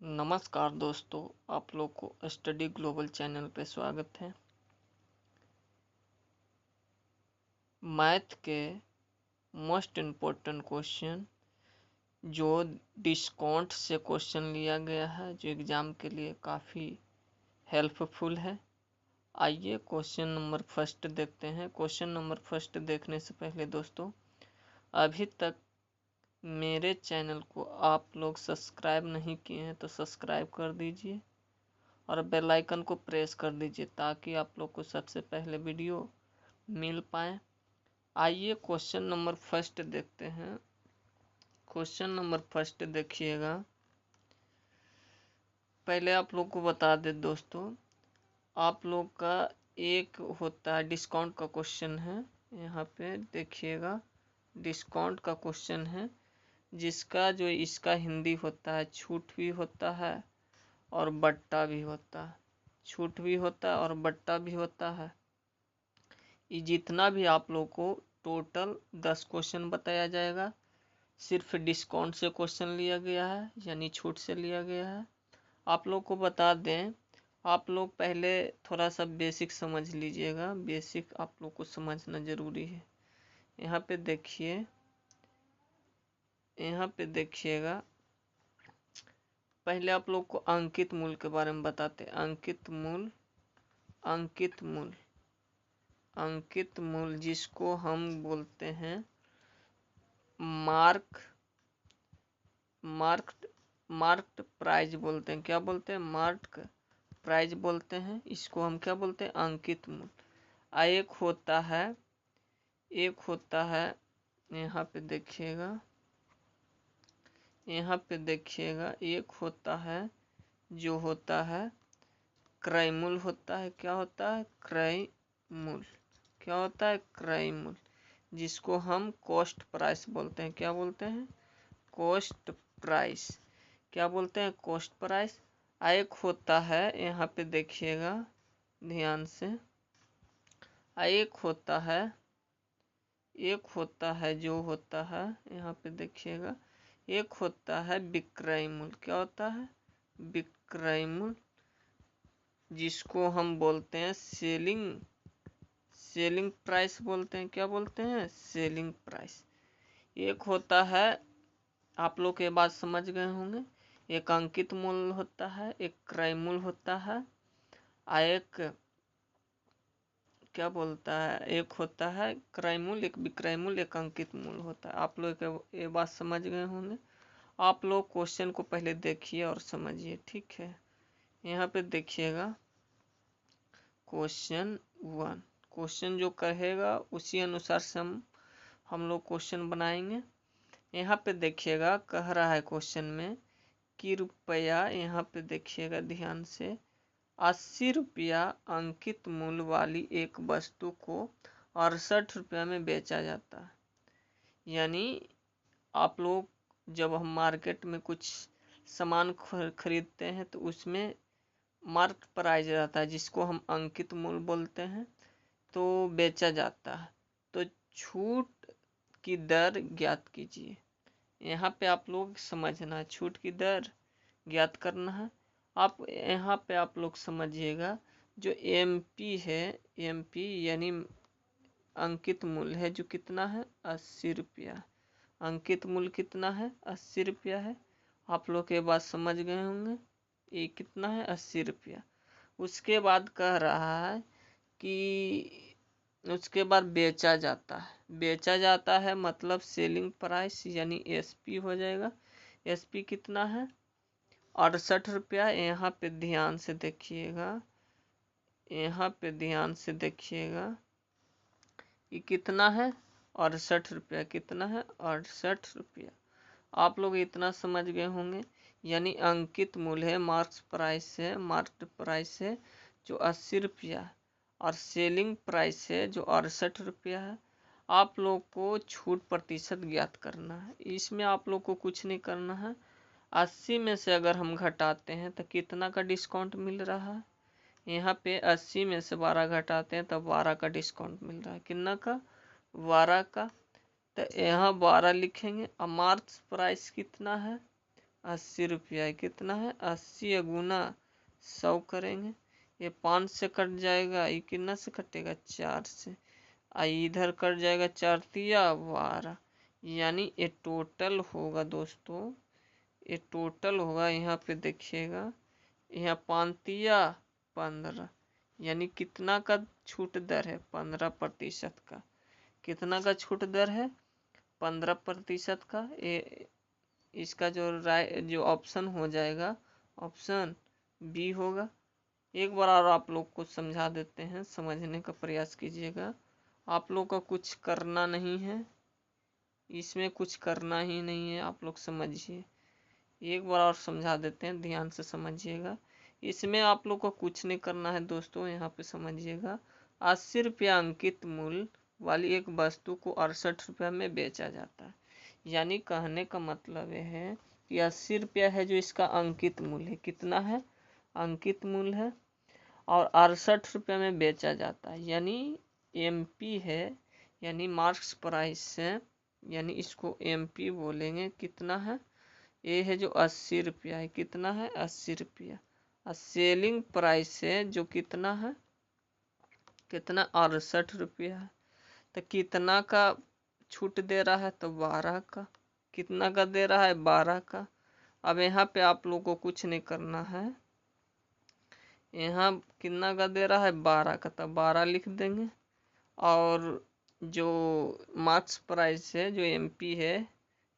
नमस्कार दोस्तों, आप लोग को स्टडी ग्लोबल चैनल पे स्वागत है। मैथ के मोस्ट इम्पोर्टेंट क्वेश्चन जो डिस्काउंट से क्वेश्चन लिया गया है, जो एग्ज़ाम के लिए काफ़ी हेल्पफुल है। आइए क्वेश्चन नंबर फर्स्ट देखते हैं। क्वेश्चन नंबर फर्स्ट देखने से पहले दोस्तों, अभी तक मेरे चैनल को आप लोग सब्सक्राइब नहीं किए हैं तो सब्सक्राइब कर दीजिए और बेल आइकन को प्रेस कर दीजिए ताकि आप लोग को सबसे पहले वीडियो मिल पाए। आइए क्वेश्चन नंबर फर्स्ट देखते हैं। क्वेश्चन नंबर फर्स्ट देखिएगा। पहले आप लोग को बता दे दोस्तों, आप लोग का एक होता है डिस्काउंट का क्वेश्चन है। यहाँ पे देखिएगा, डिस्काउंट का क्वेश्चन है जिसका जो इसका हिंदी होता है छूट भी होता है और बट्टा भी होता है। छूट भी होता है और बट्टा भी होता है। ये जितना भी आप लोग को टोटल 10 क्वेश्चन बताया जाएगा। सिर्फ डिस्काउंट से क्वेश्चन लिया गया है, यानी छूट से लिया गया है। आप लोग को बता दें, आप लोग पहले थोड़ा सा बेसिक समझ लीजिएगा। बेसिक आप लोग को समझना ज़रूरी है। यहाँ पे देखिए, यहाँ पे देखिएगा। पहले आप लोग को अंकित मूल के बारे में बताते हैं। अंकित मूल, अंकित मूल, अंकित मूल जिसको हम बोलते हैं मार्क्ड प्राइज बोलते हैं। क्या बोलते हैं? मार्क प्राइज बोलते हैं। इसको हम क्या बोलते हैं? अंकित मूल। एक होता है यहाँ पे देखिएगा, यहाँ पे देखिएगा, एक होता है जो होता है क्रय मूल होता है। क्या होता है? क्रय मूल। क्या होता है? क्रय मूल, जिसको हम कॉस्ट प्राइस बोलते हैं। क्या बोलते हैं? Cost price. क्या बोलते हैं? Cost price. एक होता है, यहाँ पे देखिएगा ध्यान से, एक होता है जो होता है, यहाँ पे देखिएगा, एक होता है विक्रय मूल। क्या होता है? विक्रय मूल, जिसको हम बोलते हैं सेलिंग प्राइस बोलते हैं। क्या बोलते हैं? Selling price. एक होता है, आप लोग ये बात समझ गए होंगे, एक अंकित मूल होता है, एक क्रय मूल होता है, एक क्या बोलता है, एक होता है क्रय मूल, एक विक्रय मूल, एक अंकित मूल होता है। आप लोग ये बात समझ गए होंगे। आप लोग क्वेश्चन को पहले देखिए और समझिए, ठीक है। यहाँ पे देखिएगा क्वेश्चन 1। क्वेश्चन जो कहेगा उसी अनुसार से हम लोग क्वेश्चन बनाएंगे। यहाँ पे देखिएगा, कह रहा है क्वेश्चन में कि रुपया, यहाँ पे देखिएगा ध्यान से, 80 रुपया अंकित मूल्य वाली एक वस्तु को 68 रुपया में बेचा जाता है। यानी आप लोग जब हम मार्केट में कुछ सामान खरीदते हैं तो उसमें मार्क प्राइस रहता है, जिसको हम अंकित मूल्य बोलते हैं, तो बेचा जाता है। तो छूट की दर ज्ञात कीजिए। यहाँ पे आप लोग समझना, छूट की दर ज्ञात करना है। आप यहाँ पे आप लोग समझिएगा, जो एमपी है, एमपी यानी अंकित मूल्य है, जो कितना है? 80 रुपया। अंकित मूल्य कितना है? 80 रुपया है। आप लोग ये बात समझ गए होंगे। ये कितना है? 80 रुपया। उसके बाद कह रहा है कि उसके बाद बेचा जाता है। बेचा जाता है मतलब सेलिंग प्राइस यानी एसपी हो जाएगा। एसपी कितना है? 68 रुपया। यहाँ पे ध्यान से देखिएगा, यहाँ पे ध्यान से देखिएगा, ये कितना है? 68 रुपया। कितना है? 68 रुपया। आप लोग इतना समझ गए होंगे। यानी अंकित मूल्य है, मार्क्स प्राइस है, मार्क्ड प्राइस है जो 80 रुपया, और सेलिंग प्राइस है जो 68 रुपया है। आप लोग को छूट प्रतिशत ज्ञात करना है। इसमें आप लोग को कुछ नहीं करना है। 80 में से अगर हम घटाते हैं तो कितना का डिस्काउंट मिल रहा है? यहाँ पे 80 में से 12 घटाते हैं तब 12 का डिस्काउंट मिल रहा है। कितना का? 12 का। तो यहाँ 12 लिखेंगे। और मार्क्स प्राइस कितना है? 80 रुपया। कितना है 80 गुना 100 करेंगे, ये 5 से कट जाएगा, ये कितना से कटेगा 4 से, इधर कट जाएगा 4 तिया 12, यानी ये टोटल होगा दोस्तों, ये टोटल होगा यहाँ पे देखिएगा, यहाँ 5 तिया 15, यानी कितना का छूट दर है 15% का। कितना का छूट दर है 15% का। ये इसका जो ऑप्शन हो जाएगा, ऑप्शन बी होगा। एक बार और आप लोग को समझा देते हैं, समझने का प्रयास कीजिएगा। आप लोग का कुछ करना नहीं है, इसमें कुछ करना ही नहीं है, आप लोग समझिए। एक बार और समझा देते हैं, ध्यान से समझिएगा। इसमें आप लोग को कुछ नहीं करना है दोस्तों, यहाँ पे समझिएगा। 80 रुपया अंकित मूल्य वाली एक वस्तु को 68 रुपया में बेचा जाता है। यानी कहने का मतलब यह है कि 80 रुपया है जो इसका अंकित मूल्य है। कितना है अंकित मूल्य है, और 68 रुपया में बेचा जाता है, यानी एमपी है, यानी मार्क्स प्राइस है, यानी इसको एमपी बोलेंगे। कितना है, ये है जो 80 रुपया है। कितना है 80 रुपया, और सेलिंग प्राइस है जो कितना है, कितना 68 रुपया है। तो कितना का छूट दे रहा है, तो 12 का। कितना का दे रहा है 12 का। अब यहाँ पे आप लोग को कुछ नहीं करना है, यहाँ कितना का दे रहा है 12 का, तो 12 लिख देंगे। और जो मार्क्स प्राइस है, जो एमपी है,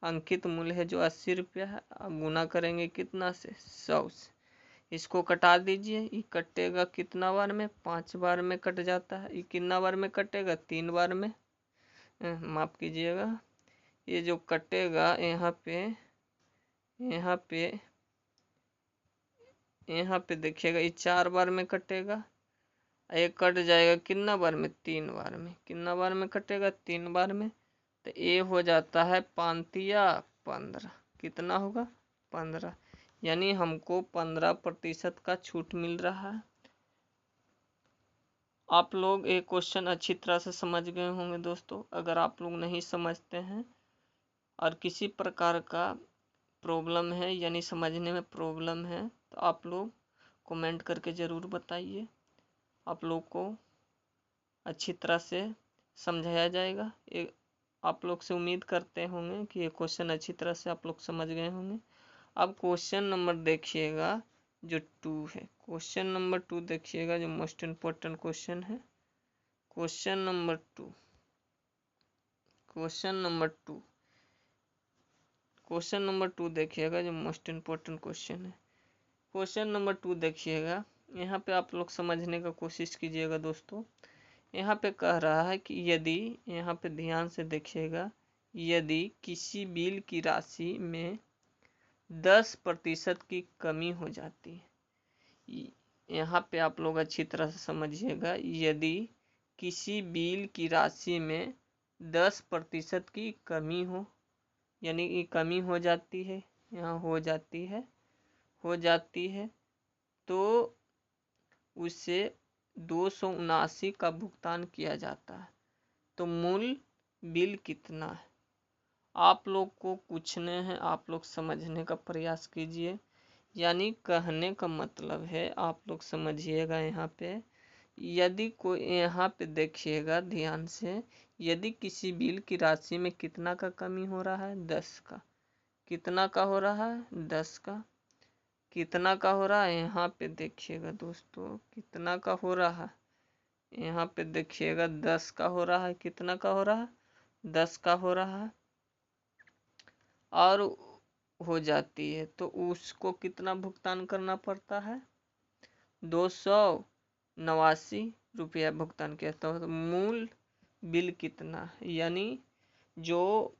अंकित मूल्य है जो 80 रुपया है, गुना करेंगे कितना से 100 से। इसको कटा दीजिए, ये कटेगा कितना बार में 5 बार में कट जाता है। ये कितना बार में कटेगा 3 बार में, माफ कीजिएगा। ये जो कटेगा यहाँ पे, यहाँ पे यहाँ पे देखिएगा, ये 4 बार में कटेगा। ये कट जाएगा कितना बार में 3 बार में। कितना बार में कटेगा 3 बार में। तो ये हो जाता है 5 तिया 15। कितना होगा 15, यानी हमको 15% का छूट मिल रहा है। आप लोग ये क्वेश्चन अच्छी तरह से समझ गए होंगे दोस्तों। अगर आप लोग नहीं समझते हैं और किसी प्रकार का प्रॉब्लम है, यानी समझने में प्रॉब्लम है, तो आप लोग कमेंट करके ज़रूर बताइए। आप लोग को अच्छी तरह से समझाया जाएगा। आप लोग से उम्मीद करते होंगे कि ये क्वेश्चन अच्छी तरह से आप लोग समझ गए होंगे। अब क्वेश्चन नंबर देखिएगा जो 2 है। क्वेश्चन नंबर 2 देखिएगा, जो मोस्ट इम्पोर्टेंट क्वेश्चन है। Question number 2, question number 2, question number 2 देखिएगा, जो मोस्ट इम्पोर्टेंट क्वेश्चन है। क्वेश्चन नंबर 2 देखिएगा, यहाँ पे आप लोग समझने का कोशिश कीजिएगा दोस्तों। यहाँ पे कह रहा है कि यदि, यहाँ पे ध्यान से देखिएगा, यदि किसी बिल की राशि में 10% की कमी हो जाती है। यहाँ पे आप लोग अच्छी तरह से समझिएगा। यदि किसी बिल की राशि में 10% की कमी हो, यानी कि कमी हो जाती है, यहाँ हो जाती है, तो उसे 279 का भुगतान किया जाता है। तो मूल बिल कितना है। आप लोग को कुछ नहीं है, आप लोग समझने का प्रयास कीजिए। यानी कहने का मतलब है, आप लोग समझिएगा। यहाँ पे यदि कोई, यहाँ पे देखिएगा ध्यान से, यदि किसी बिल की राशि में कितना का कमी हो रहा है 10 का। कितना का हो रहा है 10 का। कितना का हो रहा है, यहाँ पे देखिएगा दोस्तों, कितना का हो रहा है। यहाँ पे देखिएगा 10 का हो रहा है। कितना का हो रहा है 10 का हो रहा है, और हो जाती है, तो उसको कितना भुगतान करना पड़ता है 289 रुपया भुगतान किया। तो मूल बिल कितना, यानी जो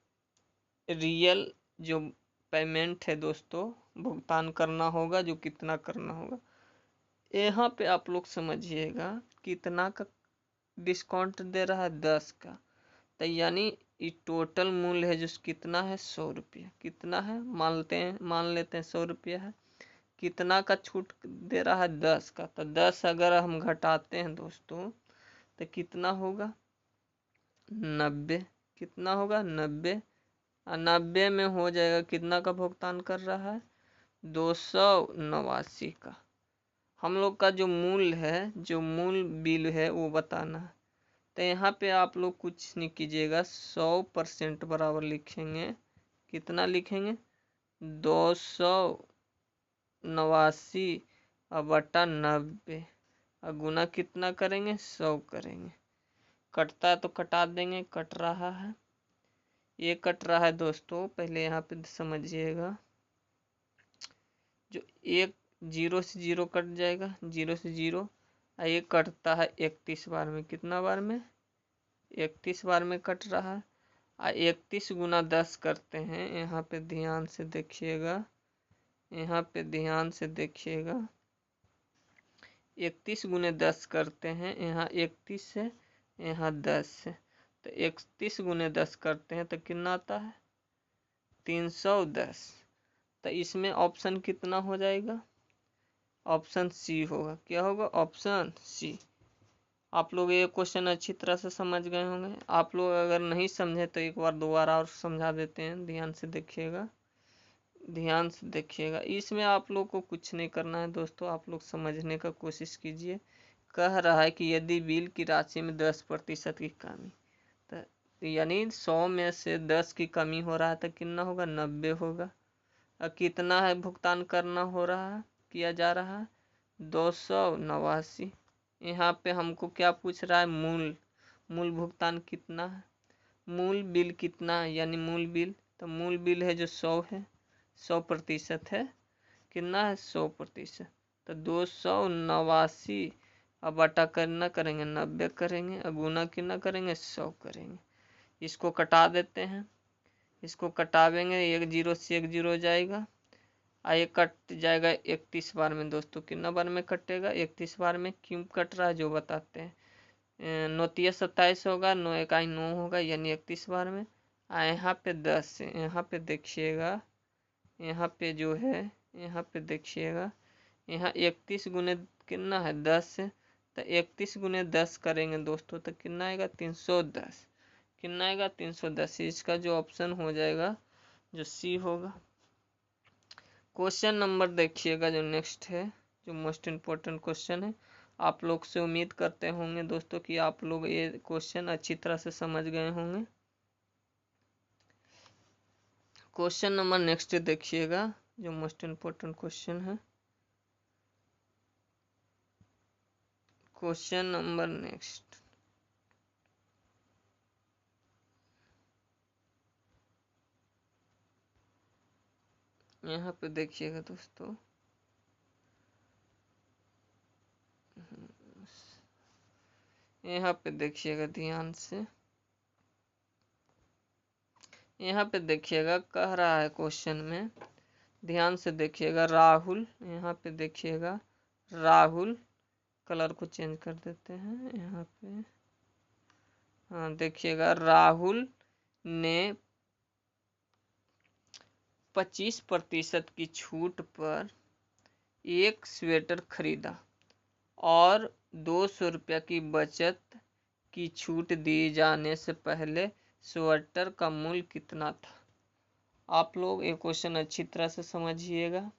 रियल जो पेमेंट है दोस्तों, भुगतान करना होगा, जो कितना करना होगा। यहाँ पे आप लोग समझिएगा, कितना का डिस्काउंट दे रहा है 10 का। तो यानी ये टोटल मूल्य है जो कितना है 100 रुपया। कितना है मान लेते हैं 100 रुपया है। कितना का छूट दे रहा है 10 का। तो 10 अगर हम घटाते हैं दोस्तों, तो कितना होगा 90। कितना होगा 90। 90 में हो जाएगा, कितना का भुगतान कर रहा है, 289 का। हम लोग का जो मूल है, जो मूल बिल है वो बताना है। तो यहाँ पे आप लोग कुछ नहीं कीजिएगा, 100% बराबर लिखेंगे। कितना लिखेंगे, 289 बटा 90 और गुना कितना करेंगे, 100 करेंगे। कटता है तो कटा देंगे, कट रहा है, ये कट रहा है दोस्तों। पहले यहाँ पे समझिएगा, जो एक 0 से 0 कट जाएगा, 0 से 0, और ये कटता है 31 बार में। कितना बार में, 31 बार में कट रहा है। 31 गुना 10 करते हैं, यहाँ पे ध्यान से देखिएगा, यहाँ पे ध्यान से देखिएगा, 31 गुने 10 करते हैं, यहाँ 31 है, यहाँ 10 है, तो 31 गुने 10 करते हैं तो कितना आता है, 310। तो इसमें ऑप्शन कितना हो जाएगा, ऑप्शन सी होगा। क्या होगा, ऑप्शन सी। आप लोग ये क्वेश्चन अच्छी तरह से समझ गए होंगे। आप लोग अगर नहीं समझे तो एक बार दोबारा और समझा देते हैं, ध्यान से देखिएगा, ध्यान से देखिएगा। इसमें आप लोग को कुछ नहीं करना है दोस्तों, आप लोग समझने का कोशिश कीजिए। कह रहा है कि यदि बिल की राशि में 10% की कमी, तो यानी 100 में से 10 की कमी हो रहा है तो कितना होगा, 90 होगा। और कितना है भुगतान करना हो रहा है, किया जा रहा है, 289। यहाँ पे हमको क्या पूछ रहा है, मूल भुगतान कितना है, मूल बिल कितना है, यानी मूल बिल, तो मूल बिल है जो 100 है, 100% है, कितना है, 100%। तो 289 अब बटा करना करेंगे 90 करेंगे, और गुना कितना करेंगे, 100 करेंगे। इसको कटा देते हैं, इसको कटावेंगे, 1 0 से 1 0 जाएगा, और ये कट जाएगा 31 बार में। दोस्तों कितना बार में कटेगा, 31 बार में। क्यों कट रहा है जो बताते हैं, 9 3 27 होगा, 9 1 9 होगा, यानी 31 बार में। यहाँ पे 10 है, यहाँ पे देखिएगा, यहाँ पे जो है, यहाँ पे देखिएगा, यहाँ 31 गुने कितना है, 10 है, तो 31 गुने 10 करेंगे दोस्तों तो कितना आएगा, 310। कितना आएगा, 310। इसका जो ऑप्शन हो जाएगा, जो सी होगा। क्वेश्चन नंबर देखिएगा जो नेक्स्ट है, जो मोस्ट इम्पोर्टेंट क्वेश्चन है। आप लोग से उम्मीद करते होंगे दोस्तों कि आप लोग ये क्वेश्चन अच्छी तरह से समझ गए होंगे। क्वेश्चन नंबर नेक्स्ट देखिएगा, जो मोस्ट इम्पोर्टेंट क्वेश्चन है। क्वेश्चन नंबर नेक्स्ट, यहाँ पे देखिएगा दोस्तों, यहाँ पे देखिएगा ध्यान से, यहाँ पे देखिएगा, कह रहा है क्वेश्चन में, ध्यान से देखिएगा, राहुल, यहाँ पे देखिएगा, राहुल, कलर को चेंज कर देते हैं यहाँ पे, हाँ देखिएगा, राहुल ने 25% की छूट पर एक स्वेटर खरीदा और 200 रुपया की बचत की छूट दी जाने से पहले स्वेटर का मूल्य कितना था। आप लोग ये क्वेश्चन अच्छी तरह से समझिएगा,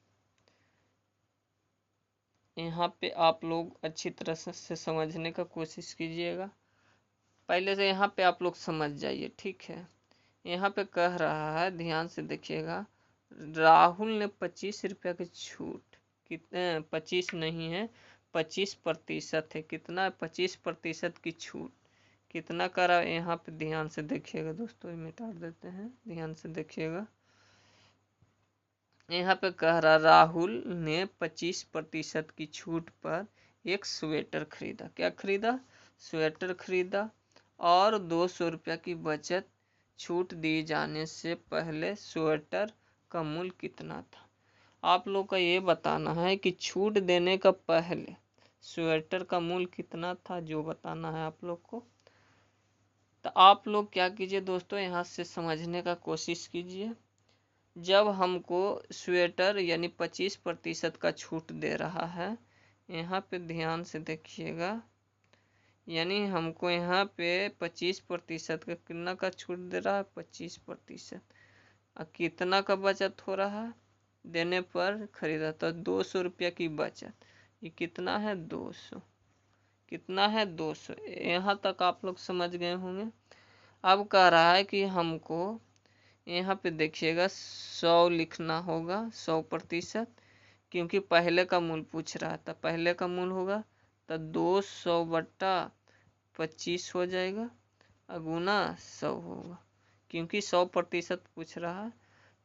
यहाँ पे आप लोग अच्छी तरह से समझने का कोशिश कीजिएगा। पहले से यहाँ पे आप लोग समझ जाइए, ठीक है। यहाँ पे कह रहा है, ध्यान से देखिएगा, राहुल ने 25 रुपया की छूट, कितने, 25 नहीं है, 25% है, कितना, 25% की छूट कितना करा, यहाँ पे ध्यान से देखिएगा दोस्तों, मिटा देते हैं, ध्यान से देखिएगा। यहाँ पे कह रहा, राहुल ने 25% की छूट पर एक स्वेटर खरीदा। क्या खरीदा, स्वेटर खरीदा, और 200 रुपया की बचत छूट दी जाने से पहले स्वेटर का मूल्य कितना था। आप लोग का ये बताना है कि छूट देने का पहले स्वेटर का मूल्य कितना था, जो बताना है आप लोग को। तो आप लोग क्या कीजिए दोस्तों, यहाँ से समझने का कोशिश कीजिए। जब हमको स्वेटर यानी 25% का छूट दे रहा है, यहाँ पे ध्यान से देखिएगा, यानी हमको यहाँ पे 25% का कितना का छूट दे रहा है, 25%। और कितना का बचत हो रहा है, देने पर खरीदा तो 200 रुपया की बचत। ये कितना है 200, कितना है 200। यहाँ तक आप लोग समझ गए होंगे। अब कह रहा है कि हमको यहाँ पे देखिएगा 100 लिखना होगा, 100%, क्योंकि पहले का मूल पूछ रहा था। पहले का मूल होगा तो 200/25 हो जाएगा, गुना 100 होगा, क्योंकि 100% पूछ रहा है।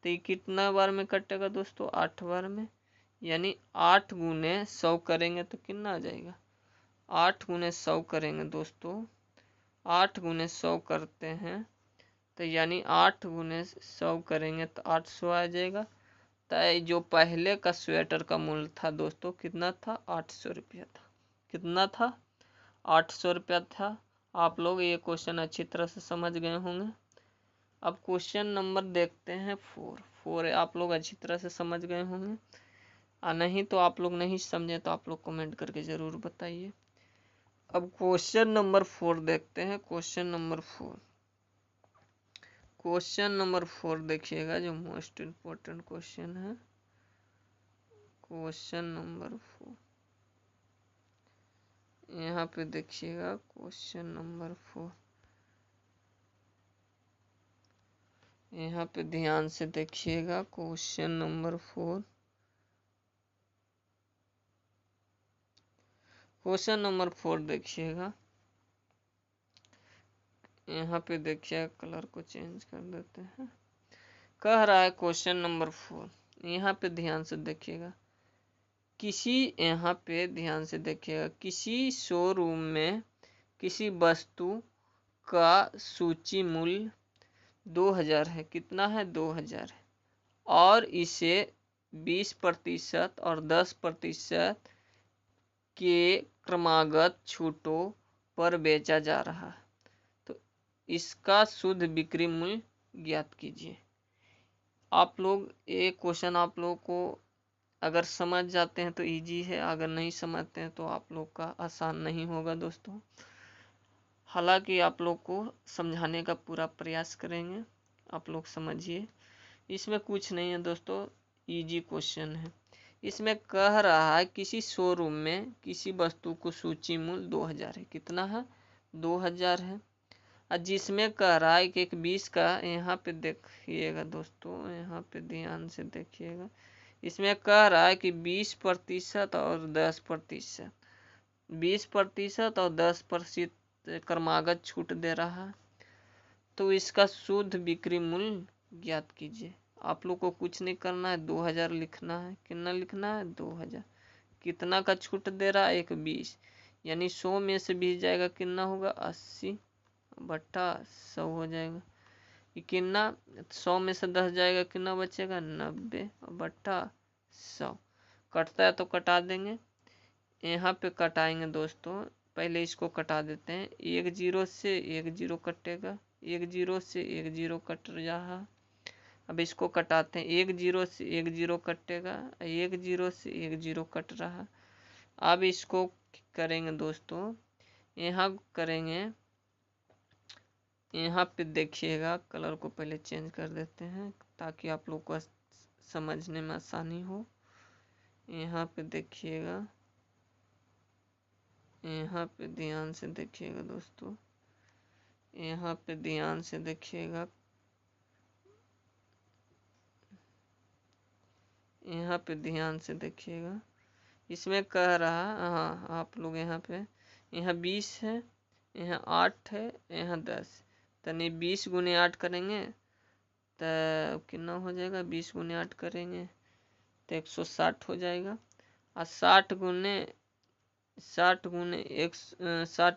तो ये कितना बार में कटेगा दोस्तों, 8 बार में, यानी 8 गुने 100 करेंगे तो कितना आ जाएगा, 8 गुने 100 करेंगे दोस्तों, 8 गुने 100 करते हैं तो यानी 8 गुने 100 करेंगे तो 800 आ जाएगा। तो जो पहले का स्वेटर का मूल्य था दोस्तों कितना था, 800 रुपया था। कितना था, 800 रुपया था। आप लोग ये क्वेश्चन अच्छी तरह से समझ गए होंगे। अब क्वेश्चन नंबर देखते हैं 4 आप लोग अच्छी तरह से समझ गए होंगे, और नहीं तो आप लोग नहीं समझे तो आप लोग कमेंट करके ज़रूर बताइए। अब क्वेश्चन नंबर 4 देखते हैं। क्वेश्चन नंबर 4 देखिएगा, जो मोस्ट इम्पोर्टेंट क्वेश्चन है। क्वेश्चन नंबर 4 यहाँ पे देखिएगा। क्वेश्चन नंबर 4 यहाँ पे ध्यान से देखिएगा। क्वेश्चन नंबर 4 देखिएगा। यहाँ पे देखिए, कलर को चेंज कर देते हैं। कह रहा है क्वेश्चन नंबर 4, यहाँ पे ध्यान से देखिएगा। किसी शोरूम में किसी वस्तु का सूची मूल्य 2000 है। कितना है, 2000 है, और इसे 20% और 10% के क्रमागत छूटों पर बेचा जा रहा है। तो इसका शुद्ध बिक्री मूल्य ज्ञात कीजिए। आप लोग ये क्वेश्चन आप लोग को अगर समझ जाते हैं तो इजी है, अगर नहीं समझते हैं तो आप लोग का आसान नहीं होगा दोस्तों। हालांकि आप लोग को समझाने का पूरा प्रयास करेंगे, आप लोग समझिए। इसमें कुछ नहीं है दोस्तों, इजी क्वेश्चन है। इसमें कह रहा है किसी शोरूम में किसी वस्तु को सूची मूल्य 2000 है। कितना है, 2000 है। और जिसमें कह रहा है कि एक 20 का, यहाँ पे देखिएगा दोस्तों, यहाँ पे ध्यान से देखिएगा। इसमें कह रहा है कि 20% और 10%, 20% और 10% क्रमागत छूट दे रहा है। तो इसका शुद्ध बिक्री मूल्य ज्ञात कीजिए। आप लोग को कुछ नहीं करना है, 2000 लिखना है। कितना लिखना है, 2000। कितना का छूट दे रहा है, एक 20, यानी 100 में से 20 जाएगा, कितना होगा, 80/100 हो जाएगा। ये कितना, 100 में से 10 जाएगा, कितना बचेगा, 90/100। कटता है तो कटा देंगे। यहाँ पे कटाएंगे दोस्तों, पहले इसको कटा देते हैं। 1 0 से 1 0 कटेगा, 1 0 से 1 0 कट रहा। अब इसको कटाते हैं, 1 0 से 1 0 कटेगा, 1 0 से 1 0 कट रहा। अब इसको करेंगे दोस्तों, यहाँ करेंगे, यहाँ पे देखिएगा, कलर को पहले चेंज कर देते हैं ताकि आप लोग को समझने में आसानी हो। यहाँ पे देखिएगा, यहाँ पे ध्यान से देखिएगा दोस्तों, यहाँ पे ध्यान से देखिएगा। यहाँ पे ध्यान से देखिएगा। इसमें कह रहा, हाँ आप लोग यहाँ पे, यहाँ 20 है, यहाँ 8 है, यहाँ 10। तो नहीं, 20 गुने 8 करेंगे तो कितना हो जाएगा, 20 गुने 8 करेंगे तो 160 हो जाएगा। और 60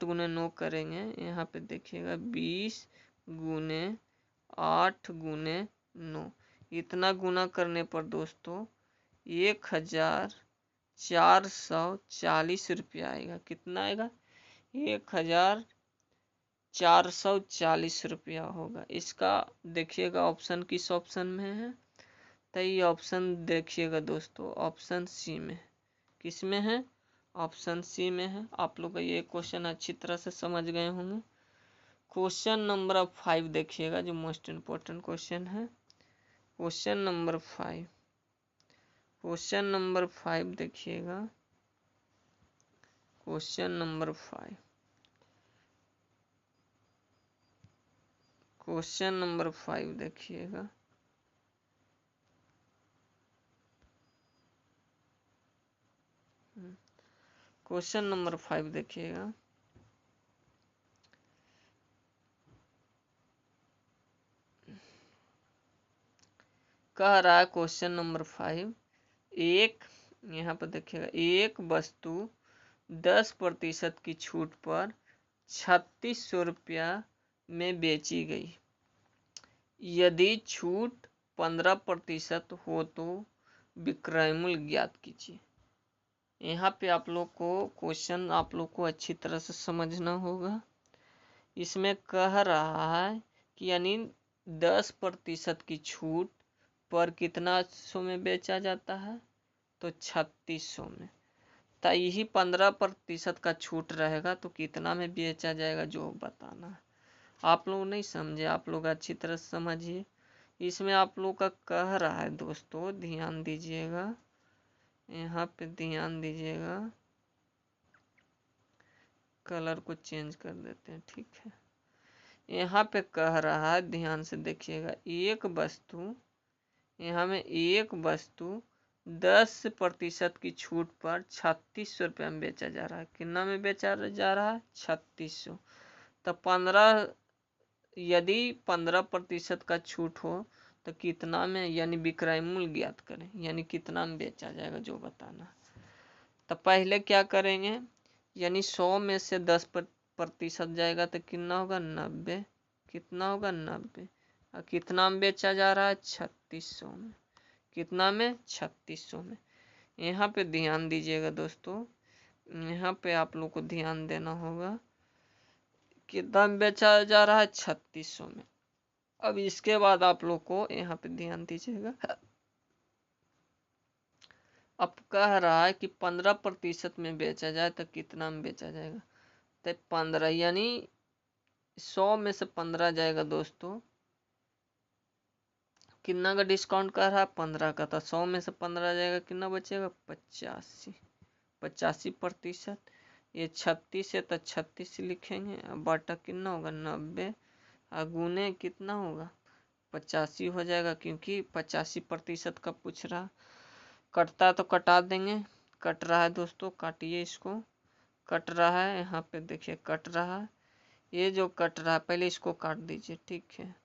गुने 9 करेंगे। यहाँ पे देखिएगा, 20 गुने 8 गुने 9, इतना गुना करने पर दोस्तों 1440 रुपया आएगा। कितना आएगा, 1440 रुपया होगा। इसका देखिएगा ऑप्शन किस ऑप्शन में है, तो ये ऑप्शन देखिएगा दोस्तों, ऑप्शन सी में। किस में है, ऑप्शन सी में है। आप लोग ये क्वेश्चन अच्छी तरह से समझ गए होंगे। क्वेश्चन नंबर 5 देखिएगा, जो मोस्ट इम्पोर्टेंट क्वेश्चन है। क्वेश्चन नंबर 5, क्वेश्चन नंबर 5 देखिएगा। क्वेश्चन नंबर 5, क्वेश्चन नंबर 5 देखिएगा। क्वेश्चन नंबर 5 देखिएगा। कह रहा है क्वेश्चन नंबर 5, एक, यहाँ पर देखिएगा, एक वस्तु 10% की छूट पर 3600 रुपया में बेची गई। यदि छूट 15% हो तो विक्रय मूल्य ज्ञात कीजिए। यहाँ पे आप लोग को क्वेश्चन आप लोग को अच्छी तरह से समझना होगा। इसमें कह रहा है कि यानी 10% की छूट पर कितना सौ में बेचा जाता है, तो 3600 में। तो यही 15% का छूट रहेगा तो कितना में बेचा जाएगा जो बताना है। आप लोग नहीं समझे, आप लोग अच्छी तरह समझिए। इसमें आप लोग का कह रहा है दोस्तों, ध्यान दीजिएगा, यहाँ पे ध्यान दीजिएगा। कलर को चेंज कर देते हैं, ठीक है। यहाँ पे कह रहा है, ध्यान से देखिएगा, एक वस्तु, यहाँ में एक वस्तु 10% की छूट पर 3600 रुपया में बेचा जा रहा है। कितना में बेचा जा रहा है? 3600। तो 15, यदि 15% का छूट हो तो कितना में, यानी विक्रय मूल्य ज्ञात करें, यानी कितना में बेचा जाएगा जो बताना। तो पहले क्या करेंगे, यानी 100 में से 10% जाएगा तो कितना होगा? 90। कितना होगा? 90। और कितना में बेचा जा रहा है? 3600 में। कितना में? 3600 में। यहाँ पे ध्यान दीजिएगा दोस्तों, यहाँ पे आप लोग को ध्यान देना होगा। कितना में बेचा जा रहा है? 3600 में। अब इसके बाद आप लोग को यहाँ पे ध्यान दीजिएगा, अब कह रहा है कि 15% में बेचा जाए तो कितना में बेचा जाएगा? तो 15, यानी 100 में से 15 जाएगा दोस्तों, कितना का डिस्काउंट कर रहा है? 15 का। तो 100 में से 15 जाएगा, कितना बचेगा? 85। 85%। ये 36 है तो 36 लिखेंगे। अब बटा कितना होगा? 90। गुने कितना होगा? 85 हो जाएगा, क्योंकि 85% का पूछ रहा। कटता है तो कटा देंगे। कट रहा है दोस्तों, काटिए इसको। कट रहा है, यहाँ पे देखिए कट रहा है। ये जो कट रहा है पहले इसको काट दीजिए, ठीक है।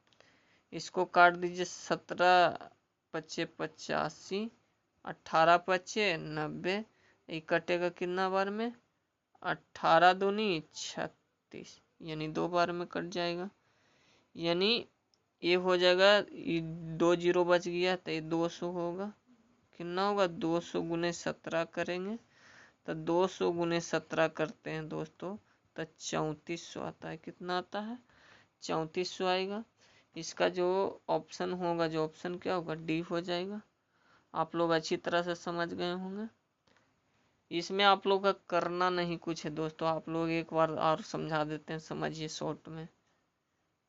इसको काट दीजिए। 17 पच्चे 85, 18 पच्चे 90। ये कटेगा कितना बार में? 18 दूनी 36, यानी 2 बार में कट जाएगा। यानी ये हो जाएगा, ये 2 जीरो बच गया तो ये 200 होगा। कितना होगा? 200 गुने 17 करेंगे तो 200 गुने 17 करते हैं दोस्तों तो 3400 आता है। कितना आता है? 3400 आएगा। इसका जो ऑप्शन होगा, जो ऑप्शन क्या होगा? डी हो जाएगा। आप लोग अच्छी तरह से समझ गए होंगे। इसमें आप लोग का करना नहीं कुछ है दोस्तों, आप लोग एक बार और समझा देते हैं, समझिए शॉर्ट में।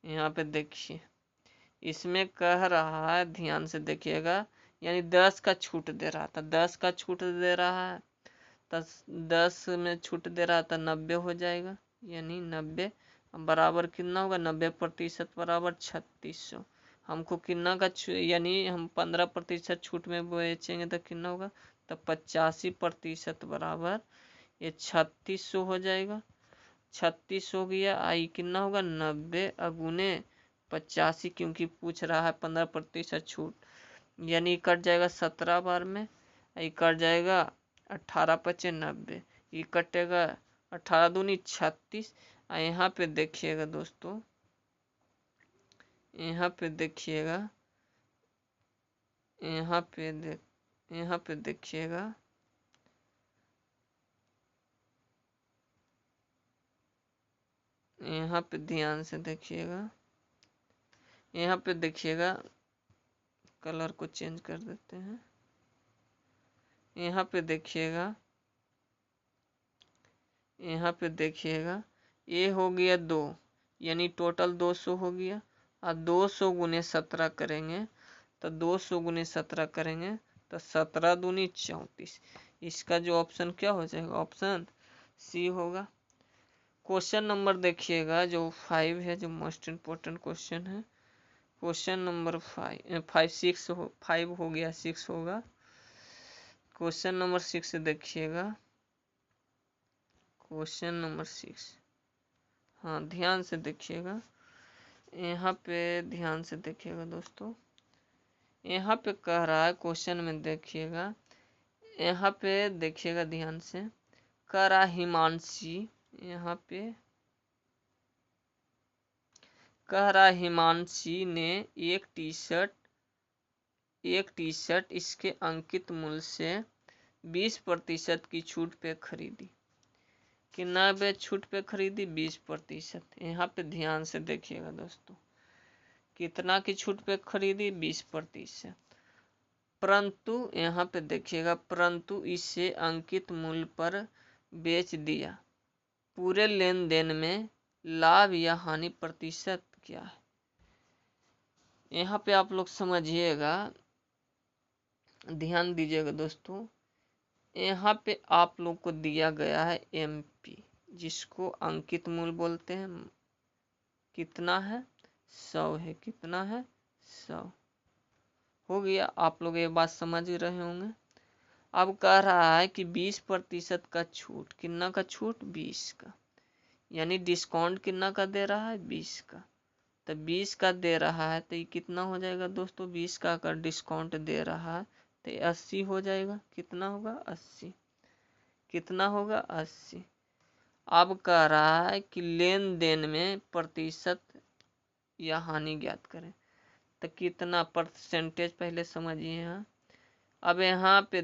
यहाँ पे देखिए, इसमें कह रहा है, ध्यान से देखिएगा, यानी 10 का छूट दे रहा था, 10 का छूट दे रहा है तो 10 में छूट दे रहा था 90 हो जाएगा। यानी 90 बराबर कितना होगा? 90% बराबर 3600। हमको कितना का यानी हम 15% छूट में बेचेंगे तो कितना होगा? तो 85% बराबर ये 3600 हो जाएगा। 3600 हो गया। आई कितना होगा? 90 अगुने 85, क्योंकि पूछ रहा है 15% छूट, यानी कट जाएगा 17 बार में। ये कट जाएगा 18 पचे 90, ये कटेगा 18 दूनी 36। यहाँ पे देखिएगा दोस्तों, यहाँ पे देखिएगा, यहाँ पे देखिएगा, यहाँ पे ध्यान से देखिएगा, यहाँ पे देखिएगा, कलर को चेंज कर देते हैं। यहाँ पे देखिएगा, यहाँ पे देखिएगा, ये हो गया 2, यानी टोटल 200 हो गया। और 200 गुने 17 करेंगे तो 200 गुने 17 करेंगे तो 17 दूनी 34। इसका जो ऑप्शन क्या हो जाएगा, ऑप्शन सी होगा। क्वेश्चन नंबर देखिएगा जो 5 है, जो मोस्ट इम्पोर्टेंट क्वेश्चन है। क्वेश्चन नंबर 5 हो गया, 6 होगा। क्वेश्चन नंबर 6 देखिएगा, क्वेश्चन नंबर 6। हाँ ध्यान से देखिएगा, यहाँ पे ध्यान से देखिएगा दोस्तों। यहाँ पे कह रहा है क्वेश्चन में, देखिएगा यहाँ पे देखिएगा ध्यान से, कह रहा हिमांशी, यहाँ पे कह रहा हिमांशी ने एक टी शर्ट इसके अंकित मूल्य से 20% की छूट पे खरीदी। कितना पे छूट पे खरीदी, 20%। यहाँ पे ध्यान से देखिएगा दोस्तों, कितना की छूट पे खरीदी, 20%। परंतु यहाँ पे देखिएगा, परंतु इसे अंकित मूल्य पर बेच दिया। पूरे लेन देन में लाभ या हानि प्रतिशत क्या है। यहाँ पे आप लोग समझिएगा, ध्यान दीजिएगा दोस्तों। यहाँ पे आप लोग को दिया गया है MP, जिसको अंकित मूल्य बोलते हैं। कितना है, 100 है। कितना है, 100 हो गया। आप लोग ये बात समझ ही रहे होंगे। अब कह रहा है कि 20% का छूट, कितना का छूट, 20 का, यानी डिस्काउंट कितना का दे रहा है, 20 का। तो 20 का दे रहा है तो ये कितना हो जाएगा दोस्तों, 20 का अगर डिस्काउंट दे रहा है तो 80 हो जाएगा। कितना होगा, 80। कितना होगा, 80। अब कह रहा है कि लेन देन में प्रतिशत या हानि ज्ञात करें। तो कितना परसेंटेज पहले समझिए। यहाँ अब यहाँ पे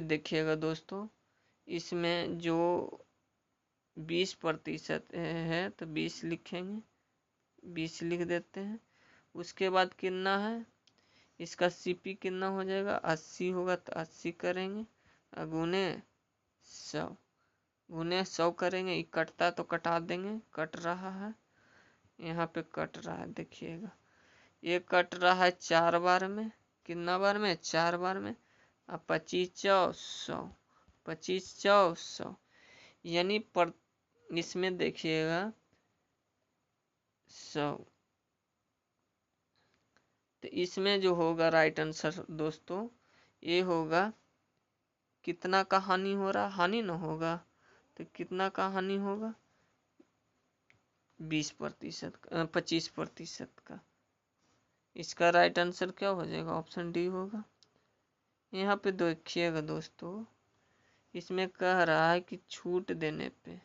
देखिएगा दोस्तों, इसमें जो 20% है तो 20 लिखेंगे, 20 लिख देते हैं। उसके बाद कितना है, इसका CP कितना हो जाएगा, 80 होगा तो 80 करेंगे, गुने 100 करेंगे। ये कटता तो कटा देंगे, कट रहा है, यहाँ पे कट रहा है देखिएगा। ये कट रहा है 4 बार में, कितना बार में, 4 बार में। अब 25 चौ 100, 25 चौ 100, यानी पर इसमें देखिएगा 100। तो इसमें जो होगा राइट आंसर दोस्तों, ये होगा कितना का हानि हो रहा, हानि ना होगा तो कितना का हानि होगा, 20%, 25% का। इसका राइट आंसर क्या हो जाएगा, ऑप्शन डी होगा। यहाँ पे देखिएगा दोस्तों, इसमें कह रहा है कि छूट देने पे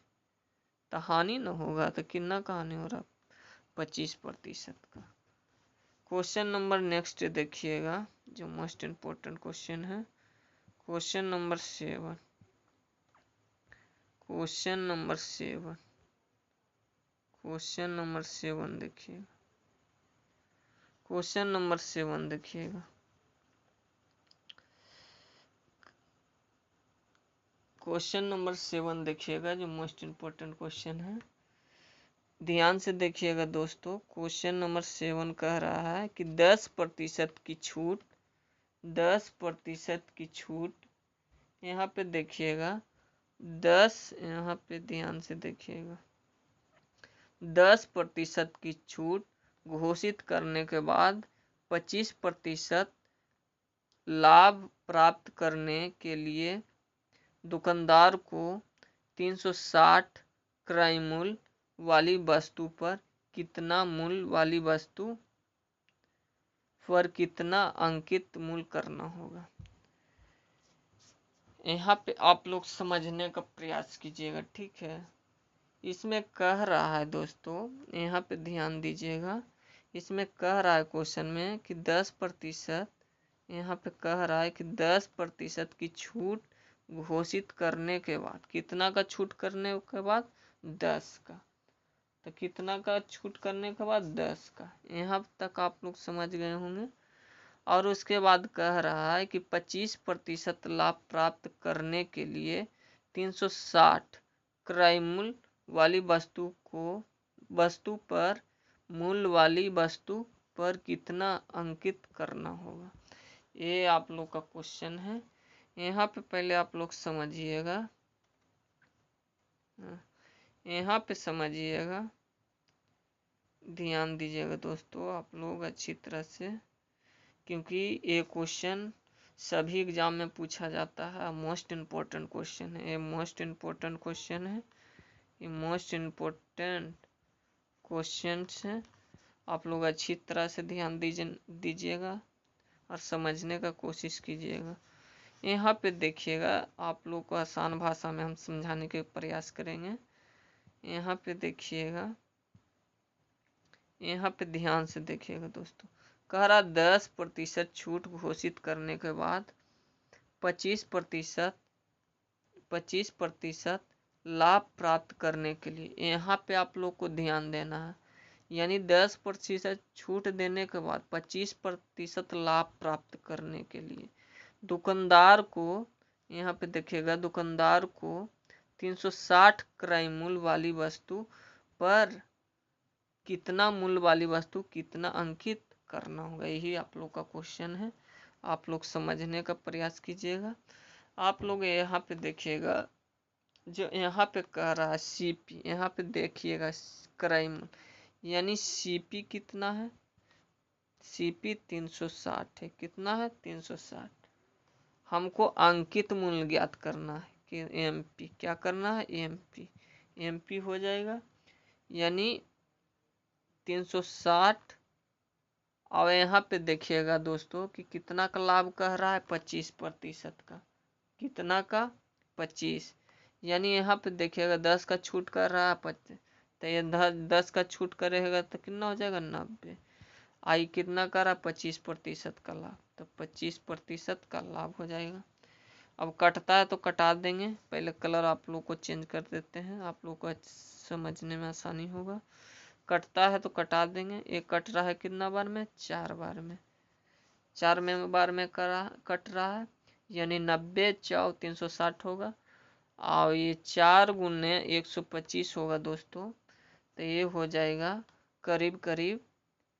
तो हानि ना होगा, तो कितना का हानि हो रहा, 25% का। क्वेश्चन नंबर नेक्स्ट देखिएगा, जो मोस्ट इम्पोर्टेंट क्वेश्चन है। Question number 7, question number 7, question number 7 देखिएगा, क्वेश्चन नंबर 7 देखिएगा। क्वेश्चन नंबर 7 देखिएगा, जो मोस्ट इम्पोर्टेंट क्वेश्चन है। ध्यान से देखिएगा दोस्तों, क्वेश्चन नंबर 7 कह रहा है कि 10% की छूट, 10% की छूट। यहाँ पे देखिएगा 10, यहाँ पे ध्यान से देखिएगा, 10% की छूट घोषित करने के बाद 25% लाभ प्राप्त करने के लिए दुकानदार को 360 क्रय मूल्य वाली वस्तु पर कितना मूल्य वाली वस्तु पर कितना अंकित मूल्य करना होगा। यहाँ पे आप लोग समझने का प्रयास कीजिएगा, ठीक है। इसमें कह रहा है दोस्तों, यहाँ पे ध्यान दीजिएगा, इसमें कह रहा है क्वेश्चन में कि 10%, यहाँ पे कह रहा है कि 10% की छूट घोषित करने के बाद, कितना का छूट करने के बाद, 10 का। तो कितना का छूट करने के बाद, 10 का। यहाँ तक आप लोग समझ गए होंगे। और उसके बाद कह रहा है कि 25% लाभ प्राप्त करने के लिए 360 क्रय मूल्य वाली वस्तु पर मूल्य वाली वस्तु पर कितना अंकित करना होगा। ये आप लोग का क्वेश्चन है। यहाँ पे पहले आप लोग समझिएगा, यहाँ पे समझिएगा, ध्यान दीजिएगा दोस्तों आप लोग अच्छी तरह से, क्योंकि ये क्वेश्चन सभी एग्जाम में पूछा जाता है। मोस्ट इम्पोर्टेंट क्वेश्चन है, ये मोस्ट इम्पोर्टेंट क्वेश्चन है, ये मोस्ट इम्पोर्टेंट क्वेश्चन है। आप लोग अच्छी तरह से ध्यान दीजिएगा और समझने का कोशिश कीजिएगा। यहाँ पे देखिएगा, आप लोग को आसान भाषा में हम समझाने के प्रयास करेंगे। यहाँ पे देखिएगा, यहाँ पे ध्यान से देखिएगा दोस्तों। कह रहा 10% छूट घोषित करने के बाद 25% लाभ प्राप्त करने के लिए, यहाँ पे आप लोग को ध्यान देना है। यानी 10% छूट देने के बाद 25% लाभ प्राप्त करने के लिए दुकानदार को, यहाँ पे देखिएगा, दुकानदार को 360 क्रय मूल्य वाली वस्तु पर कितना मूल्य वाली वस्तु कितना अंकित करना होगा। यही आप लोग का क्वेश्चन है, आप लोग समझने का प्रयास कीजिएगा। आप लोग यहाँ पे देखिएगा, जो यहाँ पे कह रहा है सीपी, यहाँ पे देखिएगा क्रय मूल्य, यानी सीपी कितना है, सीपी 360 है। कितना है, 360। हमको अंकित मूल्य ज्ञात करना है कि एमपी, क्या करना है, एमपी, एमपी हो जाएगा, यानी 360। और यहाँ पे देखिएगा दोस्तों कि कितना का लाभ कह रहा है, 25% का। कितना का, 25। यानी यहाँ पे देखिएगा 10 का छूट कर रहा है 25, तो ये 10 का छूट करेगा तो कितना हो जाएगा, 90। आई कितना कर रहा है, 25% का लाभ, तो 25% का लाभ हो जाएगा। अब कटता है तो कटा देंगे, पहले कलर आप लोग को चेंज कर देते हैं, आप लोग को समझने में आसानी होगा। कटता है तो कटा देंगे। ये कट रहा है कितना बार में, 4 बार में, 4 बार में कट रहा है, यानी 90 × 360 होगा। और ये 4 गुने 125 होगा दोस्तों, तो ये हो जाएगा करीब करीब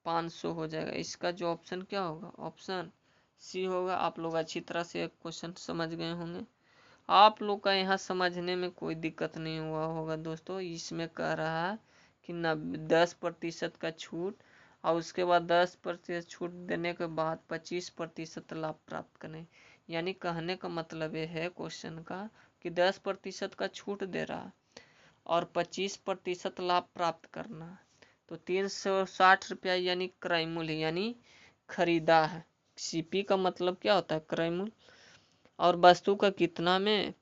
500 हो जाएगा। इसका जो ऑप्शन क्या होगा, ऑप्शन सी होगा। आप लोग अच्छी तरह से क्वेश्चन समझ गए होंगे। आप लोग का यहाँ समझने में कोई दिक्कत नहीं हुआ होगा दोस्तों। इसमें कह रहा है कि 10% का छूट, और उसके बाद 10% छूट देने के बाद 25% लाभ प्राप्त करने। यानी कहने का मतलब ये है क्वेश्चन का कि 10% का छूट दे रहा है और 25% लाभ प्राप्त करना है, तो 360 रुपया यानी क्रय मूल्य, यानी खरीदा है। सीपी का मतलब क्या होता है, क्रय मूल्य। और वस्तु का कितना में,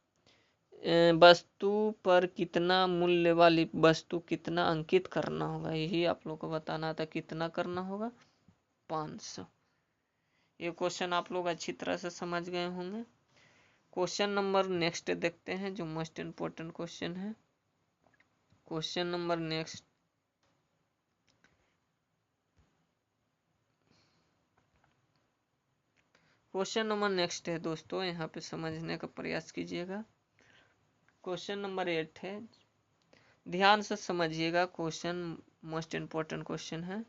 वस्तु पर कितना मूल्य वाली वस्तु कितना अंकित करना होगा, यही आप लोग को बताना था। कितना करना होगा, 500। ये क्वेश्चन आप लोग अच्छी तरह से समझ गए होंगे। क्वेश्चन नंबर नेक्स्ट देखते हैं, जो मोस्ट इम्पोर्टेंट क्वेश्चन है। Question number next, question number next है दोस्तों, यहाँ पे समझने का प्रयास कीजिएगा। क्वेश्चन नंबर 8 है, ध्यान से समझिएगा। क्वेश्चन मोस्ट इम्पोर्टेंट क्वेश्चन है।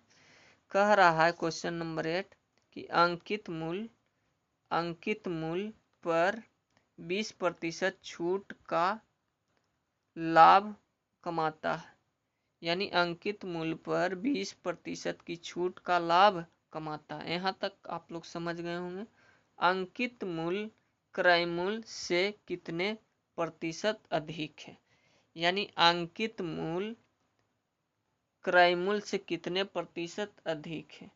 कह रहा है क्वेश्चन नंबर 8 कि अंकित मूल्य पर 20% छूट का लाभ कमाता है। यानी अंकित मूल्य पर 20% की छूट का लाभ कमाता है। यहाँ तक आप लोग समझ गए होंगे। अंकित मूल्य क्रय मूल्य से कितने प्रतिशत अधिक है, यानी अंकित मूल्य क्रय मूल्य से कितने प्रतिशत अधिक है।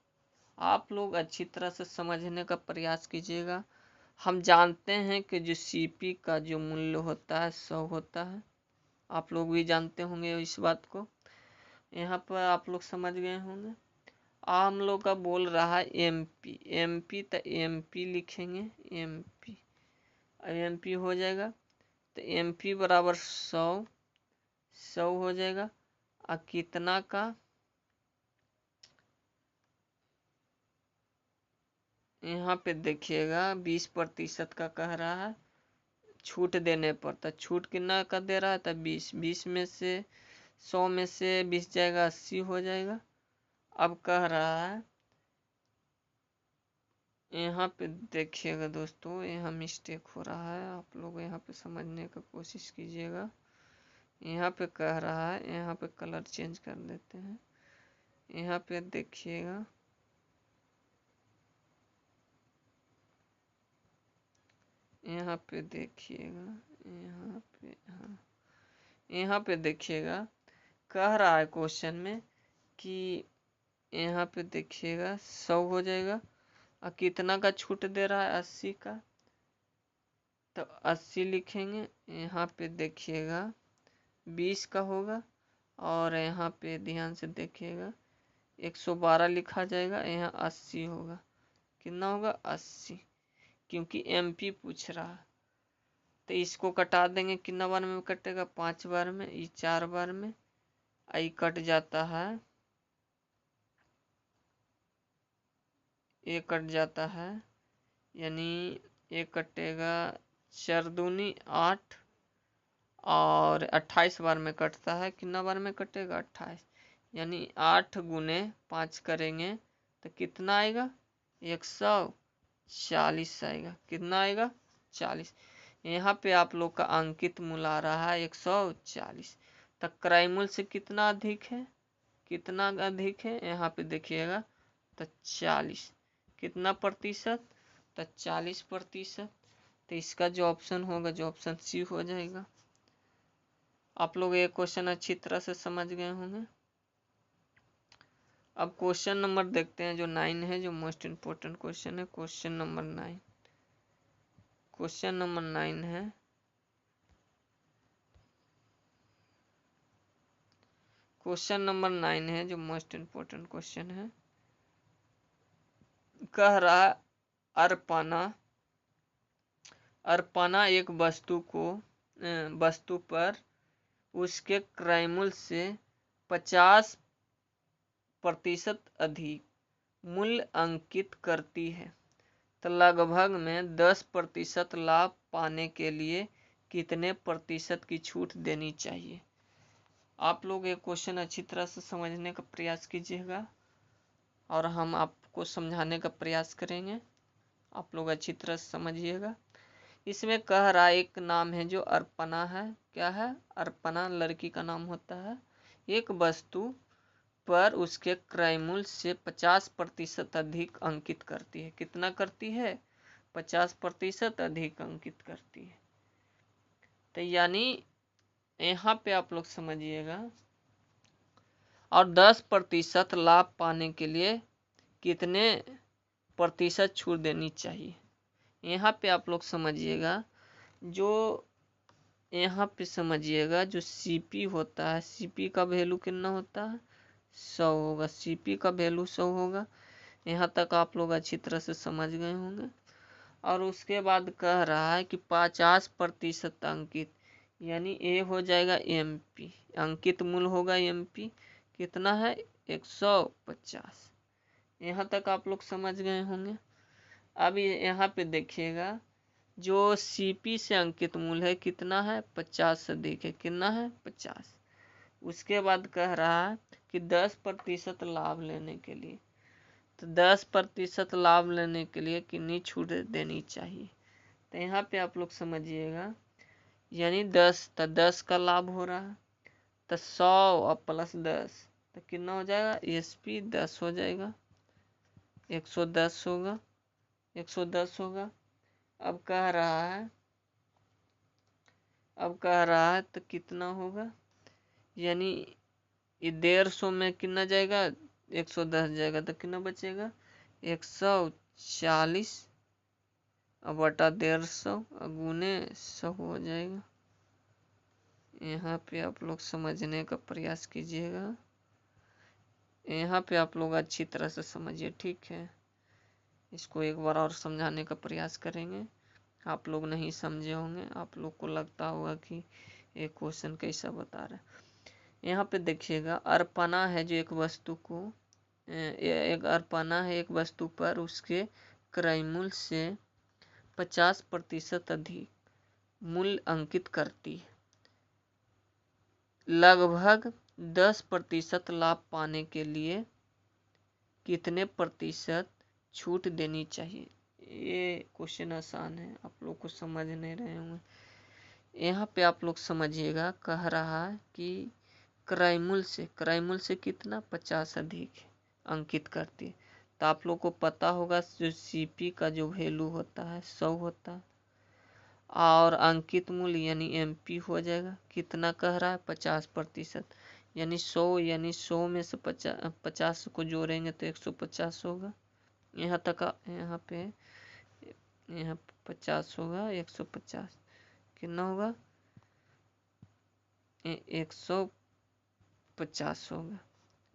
आप लोग अच्छी तरह से समझने का प्रयास कीजिएगा। हम जानते हैं कि जो सीपी का जो मूल्य होता है 100 होता है, आप लोग भी जानते होंगे इस बात को। यहाँ पर आप लोग समझ गए होंगे। हम लोग का बोल रहा है एमपी, एमपी तो एमपी लिखेंगे, एमपी, एमपी हो जाएगा, तो एमपी बराबर 100 हो जाएगा। और कितना का, यहाँ पे देखिएगा 20% का कह रहा है छूट देने पर, तो छूट कितना का दे रहा है, तो 20 में से 100 में से 20 जाएगा, 80 हो जाएगा। अब कह रहा है, यहाँ पे देखिएगा दोस्तों, यहाँ मिस्टेक हो रहा है, आप लोग यहाँ पे समझने का कोशिश कीजिएगा। यहाँ पे कह रहा है, यहाँ पे कलर चेंज कर देते हैं। यहाँ पे देखिएगा, यहाँ पे देखिएगा, यहाँ पे, हाँ, यहाँ पे देखिएगा, कह रहा है क्वेश्चन में कि यहाँ पे देखिएगा 100 हो जाएगा, और कितना का छूट दे रहा है, 80 का, तो 80 लिखेंगे। यहाँ पे देखिएगा 20 का होगा, और यहाँ पे ध्यान से देखिएगा 112 लिखा जाएगा, यहाँ 80 होगा। कितना होगा, 80, क्योंकि MP पूछ रहा है। तो इसको कटा देंगे, कितना बार में कटेगा, 5 बार में, ये 4 बार में, आई कट जाता है, ये कट जाता है, यानी ये कटेगा 4 दूनी 8, और 28 बार में कटता है। कितना बार में कटेगा, 28, यानी 8 गुने 5 करेंगे तो कितना आएगा, 140 आएगा। कितना आएगा, 40। यहाँ पे आप लोग का अंकित मूल आ रहा है 140। तो क्रय मूल्य से कितना अधिक है, कितना अधिक है, यहाँ पे देखिएगा तो 40। कितना प्रतिशत, तो 40%। तो इसका जो ऑप्शन होगा, जो ऑप्शन सी हो जाएगा। आप लोग ये क्वेश्चन अच्छी तरह से समझ गए होंगे। अब क्वेश्चन नंबर देखते हैं, जो 9 है, जो मोस्ट इम्पोर्टेंट क्वेश्चन है, क्वेश्चन नंबर 9। क्वेश्चन नंबर 9 है, क्वेश्चन नंबर 9 है, जो मोस्ट इम्पोर्टेंट क्वेश्चन है। कह रहा अर्पणा, अर्पणा एक वस्तु पर उसके क्रय मूल्य से 50% अधिक मूल्य अंकित करती है, तो लगभग में 10% लाभ पाने के लिए कितने प्रतिशत की छूट देनी चाहिए। आप लोग ये क्वेश्चन अच्छी तरह से समझने का प्रयास कीजिएगा, और हम आपको समझाने का प्रयास करेंगे। आप लोग अच्छी तरह से समझिएगा। इसमें कह रहा है, एक नाम है जो अर्पणा है। क्या है, अर्पणा लड़की का नाम होता है। एक वस्तु पर उसके क्रय मूल्य से 50% अधिक अंकित करती है। कितना करती है, 50% अधिक अंकित करती है। तो यानी यहाँ पे आप लोग समझिएगा, और 10% लाभ पाने के लिए कितने प्रतिशत छूट देनी चाहिए। यहाँ पे आप लोग समझिएगा, जो यहाँ पे समझिएगा, जो CP होता है, CP का वैल्यू कितना होता है, 100 होगा। CP का वैल्यू 100 होगा। यहाँ तक आप लोग अच्छी तरह से समझ गए होंगे। और उसके बाद कह रहा है कि 50% अंकित, यानी ए हो जाएगा MP, अंकित मूल्य होगा MP। कितना है, 150। यहाँ तक आप लोग समझ गए होंगे। अब यहाँ पे देखिएगा, जो CP से अंकित मूल्य है कितना है, 50 से अधिक है। कितना है, 50। उसके बाद कह रहा है कि 10% लाभ लेने के लिए, तो 10% लाभ लेने के लिए कितनी छूट देनी चाहिए। तो यहाँ पे आप लोग समझिएगा, यानी 10, तो 10 का लाभ हो रहा है, तो 100 और प्लस 10, तो कितना हो जाएगा, SP 10 हो जाएगा, 110 होगा, 110 होगा। अब कह रहा है तो कितना होगा, यानी ये 150 में कितना जाएगा, 110 जाएगा, तो कितना बचेगा, 140 बटा 150 गुने 100 हो जाएगा। यहाँ पे आप लोग समझने का प्रयास कीजिएगा। यहाँ पे आप लोग अच्छी तरह से समझिए, ठीक है। इसको एक बार और समझाने का प्रयास करेंगे। आप लोग नहीं समझे होंगे, आप लोग को लगता होगा कि ये क्वेश्चन कैसा बता रहा है। यहाँ पे देखिएगा, अर्पणा है जो एक वस्तु को, एक अर्पणा है एक वस्तु पर उसके क्रय मूल्य से 50% अधिक मूल्य अंकित करती है। लगभग 10% लाभ पाने के लिए कितने प्रतिशत छूट देनी चाहिए। ये क्वेश्चन आसान है, आप लोग को समझ नहीं रहे होंगे। यहाँ पे आप लोग समझिएगा, कह रहा है कि क्रय मूल्य से कितना 50 अधिक है, अंकित करती है। तो आप लोग को पता होगा जो सीपी का जो वैल्यू होता है 100 होता है, और अंकित मूल्य यानी एमपी हो जाएगा। कितना कह रहा है 50%, यानी 100 में से 50 को जोड़ेंगे तो 150 होगा। यहाँ तक यहाँ 50 होगा, 150 कितना होगा 150 होगा।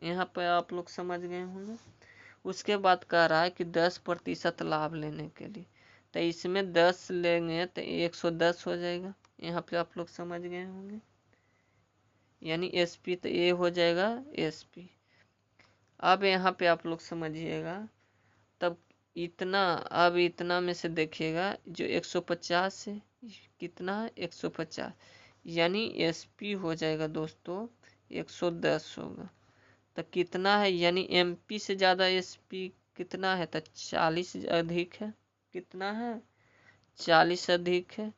यहाँ पे आप लोग समझ गए होंगे। उसके बाद कह रहा है कि 10% लाभ लेने के लिए, तो इसमें 10 लेंगे तो 110 हो जाएगा। यहाँ पे आप लोग समझ गए होंगे, यानी एसपी तो ये हो जाएगा एसपी। अब यहाँ पे आप लोग समझिएगा, तब अब इतना में से देखिएगा जो 150 है, कितना है 150, यानी एसपी हो जाएगा दोस्तों 110 होगा। तो कितना है, यानी एमपी से ज़्यादा एसपी कितना है, तो 40 अधिक है। कितना है 40 अधिक है,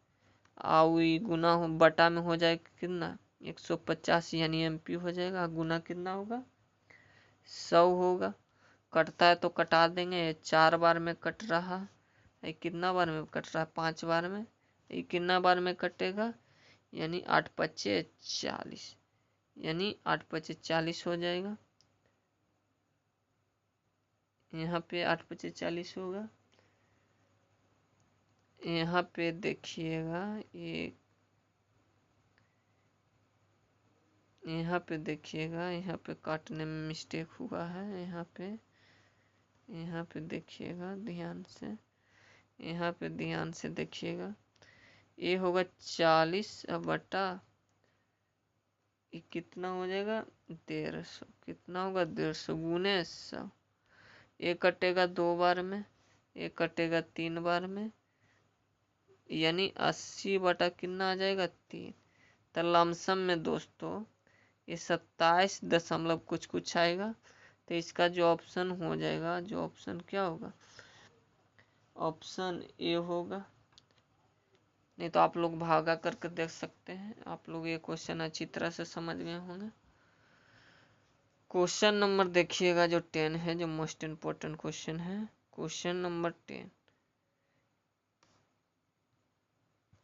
और गुना बटा में हो जाएगा कितना 150, यानी एमपी हो जाएगा। गुना कितना होगा 100 होगा। कटता है तो कटा देंगे, 4 बार में कट रहा है, कितना बार में कट रहा है 5 बार में, ये कितना बार में कटेगा, यानी 8 पच्चे 40, यानी 8 पच्चे 40 हो जाएगा। यहाँ पे 8 पच्चे 40 होगा। यहाँ पे देखिएगा यहाँ पे काटने में मिस्टेक हुआ है। यहाँ पे देखिएगा ध्यान से, यहाँ पे ध्यान से देखिएगा, ये होगा 40 बटा ये कितना हो जाएगा 150, कितना होगा 150 गुने 100। ये कटेगा 2 बार में, ये कटेगा 3 बार में, यानी 80 बटा कितना आ जाएगा 3। तो लमसम में दोस्तों ये 27 दशमलव कुछ आएगा। तो इसका जो ऑप्शन हो जाएगा, जो ऑप्शन क्या होगा, ऑप्शन ए होगा। नहीं तो आप लोग भागा करके देख सकते हैं। आप लोग ये क्वेश्चन अच्छी तरह से समझ गए होंगे। क्वेश्चन नंबर देखिएगा जो 10 है, जो मोस्ट इम्पोर्टेंट क्वेश्चन है, क्वेश्चन नंबर 10।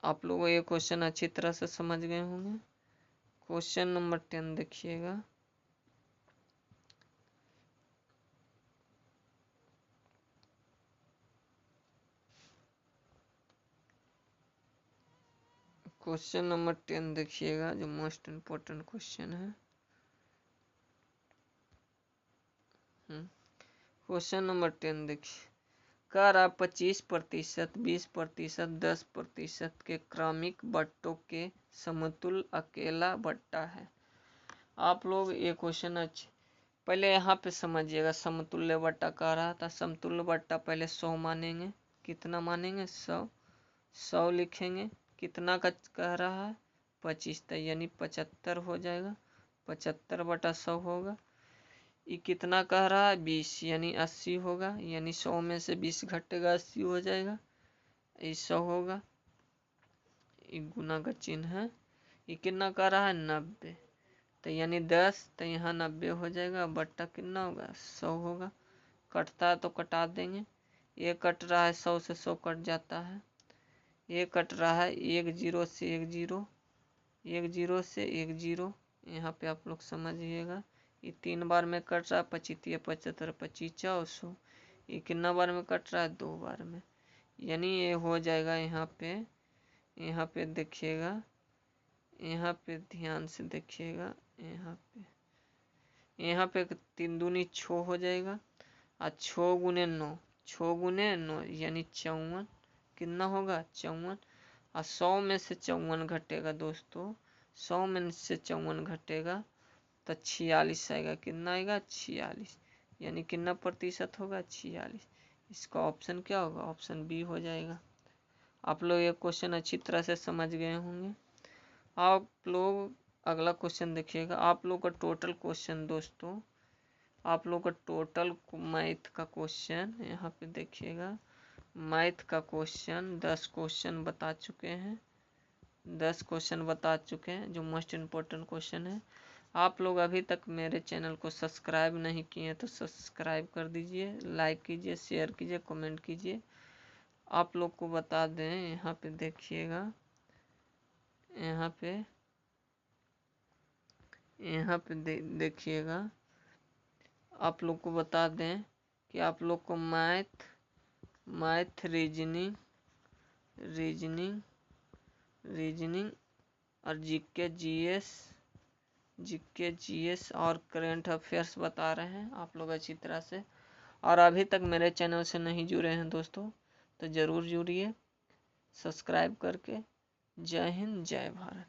आप लोग ये क्वेश्चन अच्छी तरह से समझ गए होंगे। क्वेश्चन नंबर 10 देखिएगा, क्वेश्चन नंबर 10 देखिएगा जो मोस्ट इम्पोर्टेंट क्वेश्चन है। क्वेश्चन नंबर 10 देखिए, कह रहा 25%, 20%, 10% के क्रमिक बट्टों के समतुल्य अकेला बट्टा है। आप लोग ये क्वेश्चन अच्छे पहले यहाँ पे समझिएगा। समतुल्य बट्टा कह रहा था, समतुल्य बट्टा पहले 100 मानेंगे। कितना मानेंगे 100 लिखेंगे। कितना का कह रहा है 25, यानी 75 हो जाएगा। 75 बटा 100 होगा। ये कितना कह रहा है 20, यानी 80 होगा, यानी 100 में से 20 घटेगा 80 हो जाएगा, ये 100 होगा। ये गुना का चिन्ह है। ये कितना कह रहा है 90, तो यानी 10, तो यहाँ 90 हो जाएगा। बट्टा कितना होगा 100 होगा। कटता है तो कटा देंगे। ये कट रहा है 100 से 100 कट जाता है। ये कट रहा है 1 0 से 1 0, 1 0 से 1 0। यहाँ पे आप लोग समझिएगा। ये 3 बार में कट रहा है, 25 75 25 400। ये कितना बार में कट रहा है 2 बार में, यानी ये हो जाएगा। यहाँ पे देखिएगा, यहाँ पे ध्यान से देखिएगा। यहाँ पे 3 दूनी 6 हो जाएगा, और 6 गुने 9, 6 गुने 9 यानी 54। कितना होगा 54, और 100 में से 54 घटेगा दोस्तों। 100 में से 54 घटेगा तो 46 आएगा। कितना आएगा 46, यानी कितना प्रतिशत होगा 46। इसका ऑप्शन क्या होगा, ऑप्शन बी हो जाएगा। आप लोग ये क्वेश्चन अच्छी तरह से समझ गए होंगे। आप लोग अगला क्वेश्चन देखिएगा। आप लोग का टोटल क्वेश्चन दोस्तों आप लोग का टोटल मैथ का क्वेश्चन यहाँ पे देखिएगा। मैथ का क्वेश्चन 10 क्वेश्चन बता चुके हैं, 10 क्वेश्चन बता चुके हैं जो मोस्ट इम्पोर्टेंट क्वेश्चन है। आप लोग अभी तक मेरे चैनल को सब्सक्राइब नहीं किए तो सब्सक्राइब कर दीजिए, लाइक कीजिए, शेयर कीजिए, कमेंट कीजिए। आप लोग को बता दें, यहाँ पे देखिएगा, यहाँ पे देखिएगा, आप लोग को बता दें कि आप लोग को मैथ रीजनिंग और जीके जीएस और करंट अफेयर्स बता रहे हैं आप लोग अच्छी तरह से। और अभी तक मेरे चैनल से नहीं जुड़े हैं दोस्तों तो ज़रूर जुड़िए सब्सक्राइब करके। जय हिंद, जय भारत।